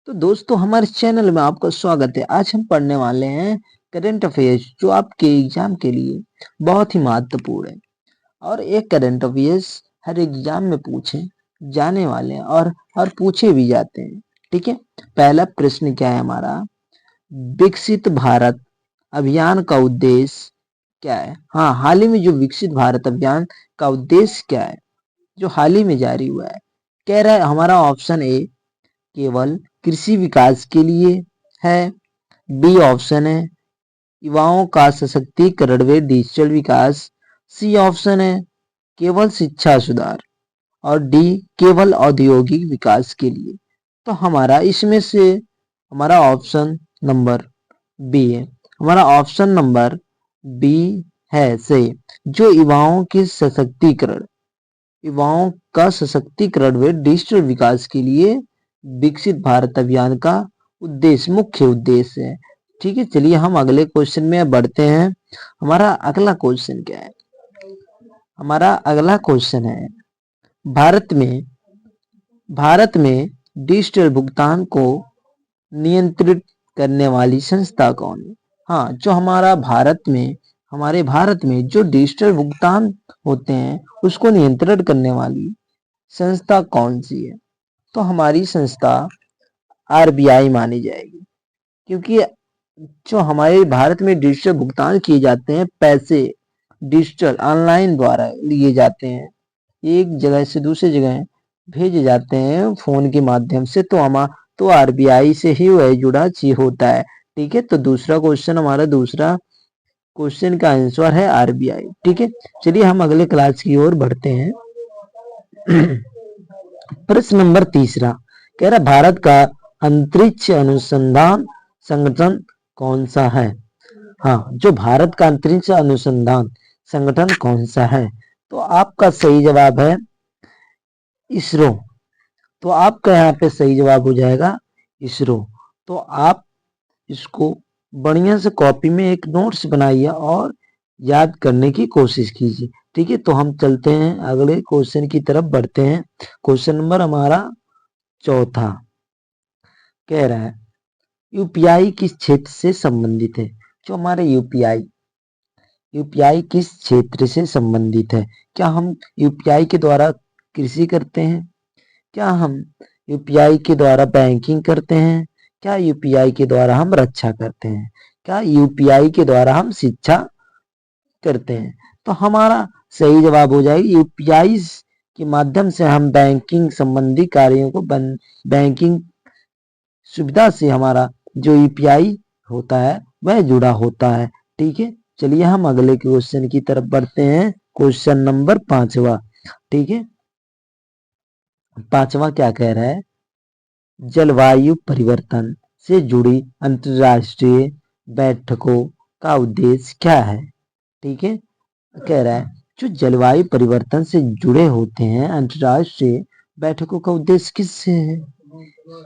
तो दोस्तों हमारे चैनल में आपका स्वागत है। आज हम पढ़ने वाले हैं करंट अफेयर्स जो आपके एग्जाम के लिए बहुत ही महत्वपूर्ण है। और एक करंट अफेयर्स हर एग्जाम में पूछे जाने वाले हैं और पूछे भी जाते हैं। ठीक है, पहला प्रश्न क्या है हमारा, विकसित भारत अभियान का उद्देश्य क्या है। हाँ, हाल ही में जो विकसित भारत अभियान का उद्देश्य क्या है, जो हाल ही में जारी हुआ है। कह रहा है हमारा ऑप्शन ए केवल कृषि विकास के लिए है, बी ऑप्शन है युवाओं का सशक्तिकरण व डिजिटल विकास, सी ऑप्शन है केवल शिक्षा सुधार और डी केवल औद्योगिक विकास के लिए। तो हमारा इसमें से हमारा ऑप्शन नंबर बी है। हमारा ऑप्शन नंबर बी है सही, जो युवाओं का सशक्तिकरण व डिजिटल विकास के लिए विकसित भारत अभियान का मुख्य उद्देश्य है। ठीक है, चलिए हम अगले क्वेश्चन में बढ़ते हैं। हमारा अगला क्वेश्चन क्या है, हमारा अगला क्वेश्चन है भारत में डिजिटल भुगतान को नियंत्रित करने वाली संस्था कौन है। हाँ, जो हमारे भारत में जो डिजिटल भुगतान होते हैं उसको नियंत्रित करने वाली संस्था कौन सी है। तो हमारी संस्था आरबीआई मानी जाएगी, क्योंकि जो हमारे भारत में डिजिटल भुगतान किए जाते हैं, पैसे डिजिटल ऑनलाइन द्वारा लिए जाते हैं, एक जगह से दूसरी जगह भेजे जाते हैं फोन के माध्यम से। तो आरबीआई से ही वह जुड़ा होता है। ठीक है, तो दूसरा क्वेश्चन का आंसर है आरबीआई। ठीक है, चलिए हम अगले क्लास की ओर बढ़ते हैं। प्रश्न नंबर तीसरा कह रहा भारत का अंतरिक्ष अनुसंधान संगठन कौन सा है। हाँ, जो भारत का अंतरिक्ष अनुसंधान संगठन कौन सा है, तो आपका सही जवाब है इसरो। तो आपका यहाँ पे सही जवाब हो जाएगा इसरो। तो आप इसको बढ़िया से कॉपी में एक नोट्स बनाइए और याद करने की कोशिश कीजिए। ठीक है, तो हम चलते हैं अगले क्वेश्चन की तरफ बढ़ते हैं। क्वेश्चन नंबर हमारा चौथा कह रहा है यूपीआई किस क्षेत्र से संबंधित है। जो हमारे यूपीआई किस क्षेत्र से संबंधित है। क्या हम यूपीआई के द्वारा कृषि करते हैं, क्या हम यूपीआई के द्वारा बैंकिंग करते हैं, क्या यूपीआई के द्वारा हम रक्षा करते हैं, क्या यूपीआई के द्वारा हम शिक्षा करते हैं। तो हमारा सही जवाब हो जाएगा यूपीआई के माध्यम से हम बैंकिंग संबंधी कार्यों को बैंकिंग सुविधा से हमारा जो यूपीआई होता है वह जुड़ा होता है। ठीक है, चलिए हम अगले क्वेश्चन की तरफ बढ़ते हैं। क्वेश्चन नंबर पांचवा। ठीक है, पांचवा क्या कह रहा है, जलवायु परिवर्तन से जुड़ी अंतरराष्ट्रीय बैठकों का उद्देश्य क्या है। ठीक है, कह रहा है जो जलवायु परिवर्तन से जुड़े होते हैं अंतरराष्ट्रीय बैठकों का उद्देश्य किससे है।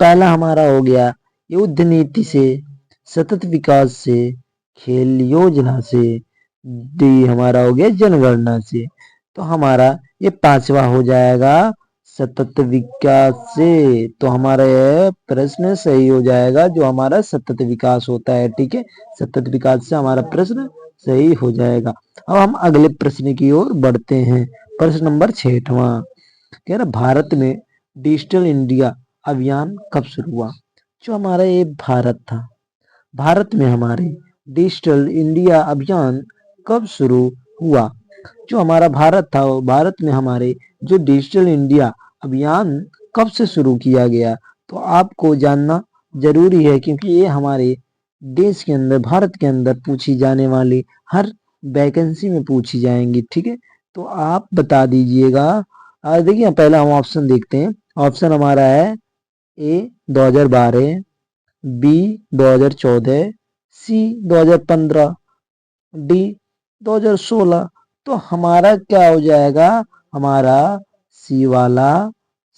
पहला हमारा हो गया युद्ध नीति से, सतत विकास से, खेल योजना से, डी हमारा हो गया जनगणना से। तो हमारा ये पांचवा हो जाएगा सतत विकास से। तो हमारा यह प्रश्न सही हो जाएगा, जो हमारा सतत विकास होता है। ठीक है, सतत विकास से हमारा प्रश्न सही हो जाएगा। अब हम अगले प्रश्न की ओर बढ़ते हैं। प्रश्न नंबर छठवां कह रहा भारत में डिजिटल इंडिया अभियान कब शुरू हुआ। जो हमारा ये भारत था, भारत में हमारे डिजिटल इंडिया अभियान कब शुरू हुआ। जो हमारा भारत था, भारत में हमारे जो डिजिटल इंडिया अभियान कब से शुरू किया गया, तो आपको जानना जरूरी है, क्योंकि ये हमारे देश के अंदर, भारत के अंदर पूछी जाने वाली हर वैकेंसी में पूछी जाएंगी। ठीक है, तो आप बता दीजिएगा। देखिए पहला हम ऑप्शन देखते हैं। ऑप्शन हमारा है ए 2012, बी 2014, सी 2015, डी 2016। तो हमारा क्या हो जाएगा, हमारा सी वाला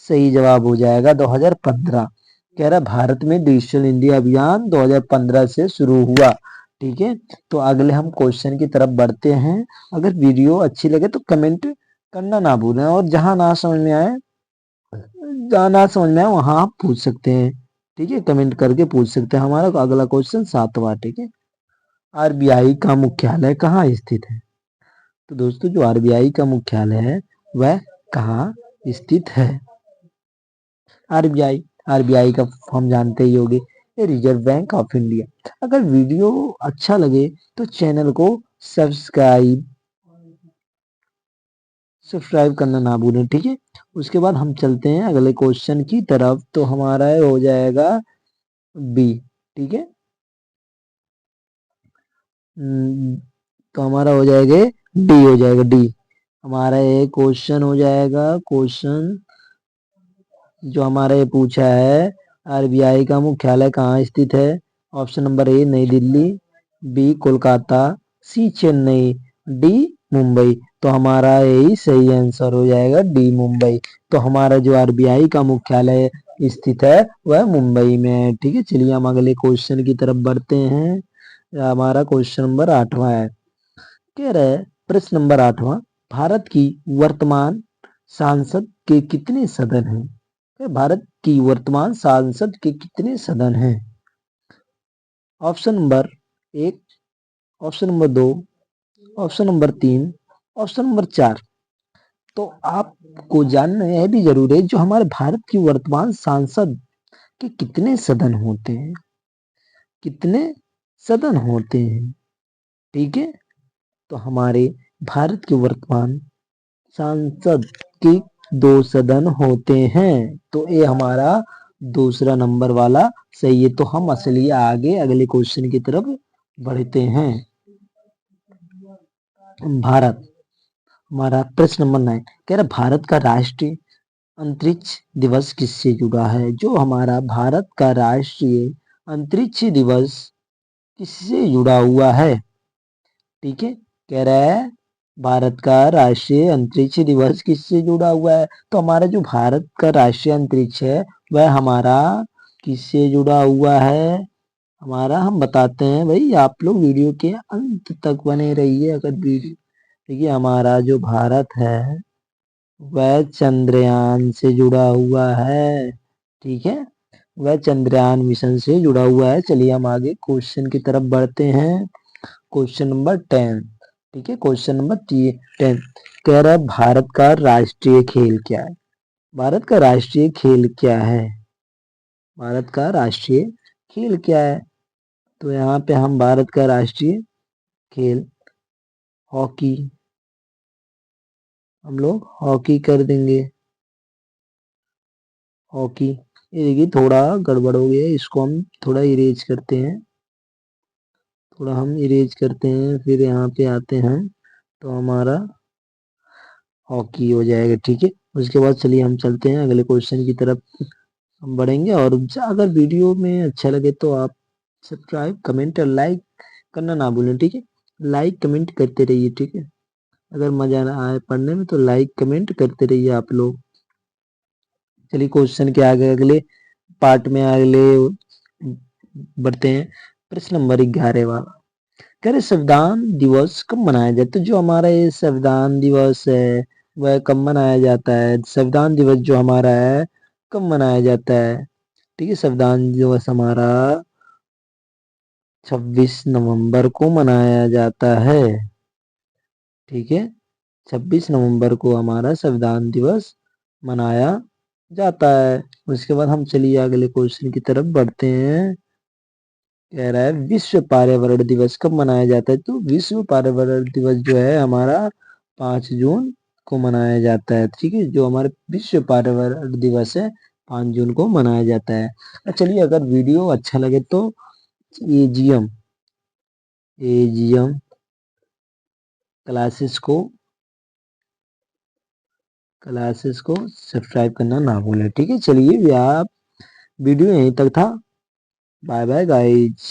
सही जवाब हो जाएगा 2015। कह रहा भारत में डिजिटल इंडिया अभियान 2015 से शुरू हुआ। ठीक है, तो अगले हम क्वेश्चन की तरफ बढ़ते हैं। अगर वीडियो अच्छी लगे तो कमेंट करना ना भूलें, और जहां ना समझ में आए वहां आप पूछ सकते हैं। ठीक है, कमेंट करके पूछ सकते हैं। हमारा अगला क्वेश्चन 7वां, ठीक है, आरबीआई का मुख्यालय कहाँ स्थित है? तो दोस्तों जो आरबीआई का मुख्यालय है वह कहाँ स्थित है? आरबीआई, आरबीआई का हम जानते ही होंगे, ये रिजर्व बैंक ऑफ इंडिया। अगर वीडियो अच्छा लगे तो चैनल को सब्सक्राइब सब्सक्राइब करना ना भूलें, ठीक है। उसके बाद हम चलते हैं अगले क्वेश्चन की तरफ, तो हमारा हो जाएगा बी, ठीक है। तो हमारा हो जाएगा डी, हो जाएगा डी। हमारा ये क्वेश्चन हो जाएगा, क्वेश्चन जो हमारा ये पूछा है, आरबीआई का मुख्यालय कहाँ स्थित है? ऑप्शन नंबर ए नई दिल्ली, बी कोलकाता, सी चेन्नई, डी मुंबई। तो हमारा यही सही आंसर हो जाएगा डी मुंबई। तो हमारा जो आरबीआई का मुख्यालय स्थित है वह मुंबई में है, ठीक है। चलिए हम अगले क्वेश्चन की तरफ बढ़ते हैं। हमारा क्वेश्चन नंबर 8वां है, कह रहा है प्रश्न नंबर 8वां, भारत की वर्तमान सांसद के कितने सदन हैं? भारत की वर्तमान सांसद के कितने सदन हैं? Option number 1, option number 2, option number 3, option number 4। तो आपको जानना यह भी जरूरी है जो हमारे भारत की वर्तमान सांसद के कितने सदन होते हैं, कितने सदन होते हैं, ठीक है। तो हमारे भारत के वर्तमान सांसद के 2 सदन होते हैं। तो ये हमारा दूसरा नंबर वाला सही है। तो हम असली आगे अगले क्वेश्चन की तरफ बढ़ते हैं। भारत, हमारा प्रश्न नंबर 9 कह रहा भारत का राष्ट्रीय अंतरिक्ष दिवस किससे जुड़ा है? जो हमारा भारत का राष्ट्रीय अंतरिक्ष दिवस किससे जुड़ा हुआ है? ठीक है, कह रहा है भारत का राष्ट्रीय अंतरिक्ष दिवस किससे जुड़ा हुआ है? तो हमारा जो भारत का राष्ट्रीय अंतरिक्ष है वह हमारा किससे जुड़ा हुआ है? हमारा हम बताते हैं भाई, आप लोग वीडियो के अंत तक बने रहिए। अगर वीडियो देखिए, हमारा जो भारत है वह चंद्रयान से जुड़ा हुआ है, ठीक है, वह चंद्रयान मिशन से जुड़ा हुआ है। चलिए हम आगे क्वेश्चन की तरफ बढ़ते हैं। क्वेश्चन नंबर 10, ठीक है, क्वेश्चन नंबर 10 कह रहा है भारत का राष्ट्रीय खेल क्या है? भारत का राष्ट्रीय खेल क्या है? भारत का राष्ट्रीय खेल क्या है? तो यहाँ पे हम भारत का राष्ट्रीय खेल हॉकी, हम लोग हॉकी कर देंगे, हॉकी। ये देखिए थोड़ा गड़बड़ हो गया, इसको हम थोड़ा इरेज करते हैं, थोड़ा हम इरेज करते हैं, फिर यहाँ पे आते हैं तो हमारा हॉकी हो जाएगा, ठीक है। उसके बाद चलिए हम चलते हैं अगले क्वेश्चन की तरफ हम बढ़ेंगे। और अगर वीडियो में अच्छा लगे तो आप सब्सक्राइब कमेंट और लाइक करना ना भूलें, ठीक है। लाइक कमेंट करते रहिए, ठीक है। अगर मजा ना आए पढ़ने में तो लाइक कमेंट करते रहिए आप लोग। चलिए क्वेश्चन के आगे अगले पार्ट में अगले बढ़ते हैं। प्रश्न नंबर 11 वाला कह रहे संविधान दिवस कब मनाया जाता है? तो जो हमारा ये संविधान दिवस है वह कब मनाया जाता है? संविधान दिवस जो हमारा है कब मनाया जाता है? ठीक है, संविधान दिवस हमारा 26 नवंबर को मनाया जाता है, ठीक है। 26 नवंबर को हमारा संविधान दिवस मनाया जाता है। उसके बाद हम चलिए अगले क्वेश्चन की तरफ बढ़ते हैं। कह रहा है विश्व पर्यावरण दिवस कब मनाया जाता है? तो विश्व पर्यावरण दिवस जो है हमारा 5 जून को मनाया जाता है, ठीक है। जो हमारे विश्व पर्यावरण दिवस है 5 जून को मनाया जाता है। चलिए अगर वीडियो अच्छा लगे तो एजीएम एजीएम क्लासेस को सब्सक्राइब करना ना भूलें, ठीक है। चलिए आप वीडियो यहीं तक था। Bye bye guys.